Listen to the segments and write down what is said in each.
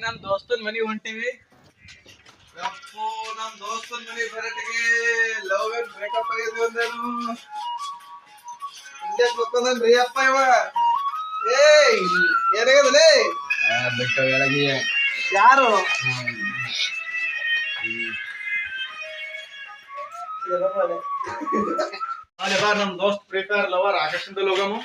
ನಮ್ ದೋಸ್ತನ್ ಮನಿ ಹೊಂಟಿವಿ. ನಮ್ ದೋಸ್ತನ್ ಮನಿ ಬರಟಿಗೆ love and breakup ಆಗಿದ್ವಿ ಅಂದೇನು ಹಿಂದೆ ಗೊತ್ತಂದ್ರಿ ಅಪ್ಪ ಇವ. ಏನಾಗದಲೇ ಯಾರು ಬಾ ನಮ್ ದೋಸ್ತ್ ಫ್ರೀ ಫೈರ್ ಲವರ್ ಆಕಾಶದಲ್ಲಿ ಹೋಗಮು.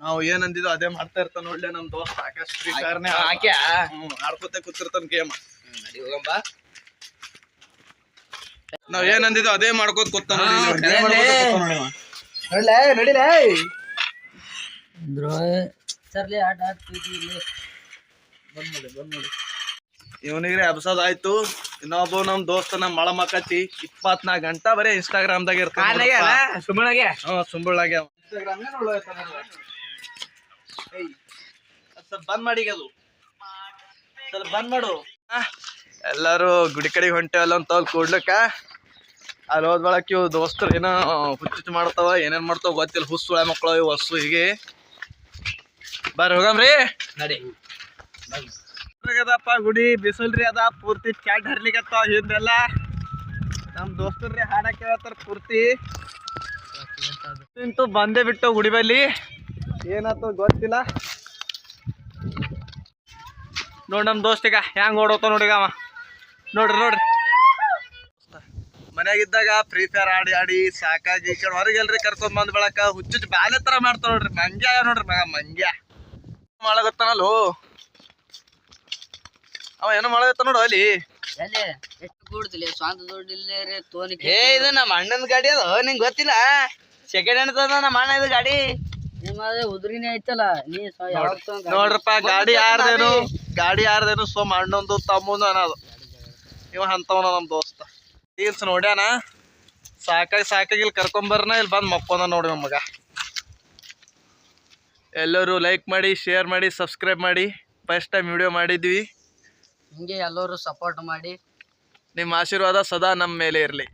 ನಾವು ಏನಂದಿದ್ದು ಅದೇ ಮಾಡ್ತಾ ಇರ್ತಾನ. ಒಳ್ಳೆ ನಮ್ ದೋಸ್ತ್ ಆಕಾಶ್ ಫ್ರೀ ಫೈರ್ ಆಡ್ಕೋತ ಕೂತಿರ್ತಾನ ಗೇಮ್. ನಾವ್ ಏನಂದಿದ್ದು ಅದೇ ಮಾಡ್ಕೋತ ಕೂತಾನ. ನಡಿಲೇ ಇವನಿಗೆ ಅಬ್ಸದ್ ಆಯ್ತು. ಇನ್ನೊಬ್ಬ ನಮ್ ದೋಸ್ತನ ಮಳ ಮಕ್ಕತಿ 24 ಗಂಟಾ ಬರೀ ಇನ್ಸ್ಟಾಗ್ರಾಮ್ದಾಗ ಇರ್ತಾನೆ. ಸುಂಬಳಾಗ್ಯ ಇನ್ಸ್ಟಾಗ್ರಾಮ್ ಸ್ವಲ್ಪ ಬಂದ್ ಮಾಡಿ ಅದು ಸ್ವಲ್ಪ ಬಂದ್ ಮಾಡು. ಎಲ್ಲಾರು ಗುಡಿ ಕಡೆಗೆ ಹೊಂಟೇವಲ್ಲ ಅಂತ ಕೂಡ್ಲಕ್ಕ ಅಲ್ಲಿ ಹೋದ್ ಬಳಕ ಇವು ದೋಸ್ತರು ಏನೋ ಹುಚ್ಚು ಮಾಡ್ತಾವ, ಏನೇನ್ ಮಾಡ್ತಾವ ಗೊತ್ತಿಲ್ಲ. ಹುಸ್ಸುಳ ಮಕ್ಕಳು ಇವು ಹೊಸ್ಸು ಹೀಗೆ. ಬರ್ರಿ ಹೋಗಮ್ರಿ ನಡಿ. ಅದಪ್ಪ ಗುಡಿ ಬಿಸಿಲ್ರಿ ಅದ ಪೂರ್ತಿ ಚಾಟ್ ಹರ್ಲಿಕತ್ತ ಹಿಂದೆಲ್ಲ. ನಮ್ ದೋಸ್ತರ್ರಿ ಹಾಡಕ್ ಹೇಳ್ತಾರ ಪೂರ್ತಿ. ಇಂತೂ ಬಂದೇ ಬಿಟ್ಟು ಗುಡಿ ಬಲ್ಲಿ ಏನಾಯ್ತು ಗೊತ್ತಿಲ್ಲ. ನೋಡ್ ನಮ್ ದೋಸ್ತಿಗ ಹೆಂಗ್ ಓಡೋತಾವ ನೋಡಿಗ ಅವ. ನೋಡ್ರಿ ಮನ್ಯಾಗಿದ್ದಾಗ ಫ್ರೀ ಫೈರ್ ಆಡಿ ಆಡಿ ಸಾಕಾಗಿ ಈ ಕಡೆ ಹೊರಗೆಲ್ರಿ ಕರ್ಕೊಂಡ್ ಬಂದ್ ಬೆಳಕ ಹುಚ್ಚುಚ್ಚು ಬ್ಯಾಲೆ ತರ ಮಾಡ್ತಾವ ನೋಡ್ರಿ. ಮಂಗ್ಯ ನೋಡ್ರಿ ಮಗ ಮಂಗ್ಯ ಮಾಡಗತ್ತಾನಲ್ಲೋ ಅವ ಏನೋ ಮಾಡಗತ್ತ ನೋಡು ಅಲ್ಲಿ. ಇದು ನಮ್ಮ ಅಣ್ಣನ ಗಾಡಿ ಅದು ನಿಂಗೆ ಗೊತ್ತಿಲ್ಲ. ಸೆಕೆಂಡ್ ಹ್ಯಾಂಡ್ ತಂದ ನಮ್ಮ ಅಣ್ಣ ಇದು ಗಾಡಿ. ಉದ್ರಿನೇ ಐತಲ್ಲ ನೀ ನೋಡ್ರಪ್ಪ ಗಾಡಿ ಯಾರ್ದೇನು ಸೋಮ್ ಅಣ್ಣಂದು ತಮ್ಮಂದು ಅನ್ನೋದು. ಇವ ಅಂತವನ ನಮ್ ದೋಸ್ತ ರೀಲ್ಸ್ ನೋಡ್ಯಾನ. ಸಾಕಾಗಿ ಇಲ್ಲಿ ಕರ್ಕೊಂಬರ್ನ ಇಲ್ಲಿ ಬಂದ್ ಮಕ್ಕೊಂದ ನೋಡಿ ನಮಗ. ಎಲ್ಲರೂ ಲೈಕ್ ಮಾಡಿ, ಶೇರ್ ಮಾಡಿ, ಸಬ್ಸ್ಕ್ರೈಬ್ ಮಾಡಿ. ಫಸ್ಟ್ ಟೈಮ್ ವಿಡಿಯೋ ಮಾಡಿದ್ವಿ. ಹಿಂಗೆ ಎಲ್ಲರೂ ಸಪೋರ್ಟ್ ಮಾಡಿ. ನಿಮ್ಮ ಆಶೀರ್ವಾದ ಸದಾ ನಮ್ಮ ಮೇಲೆ ಇರಲಿ.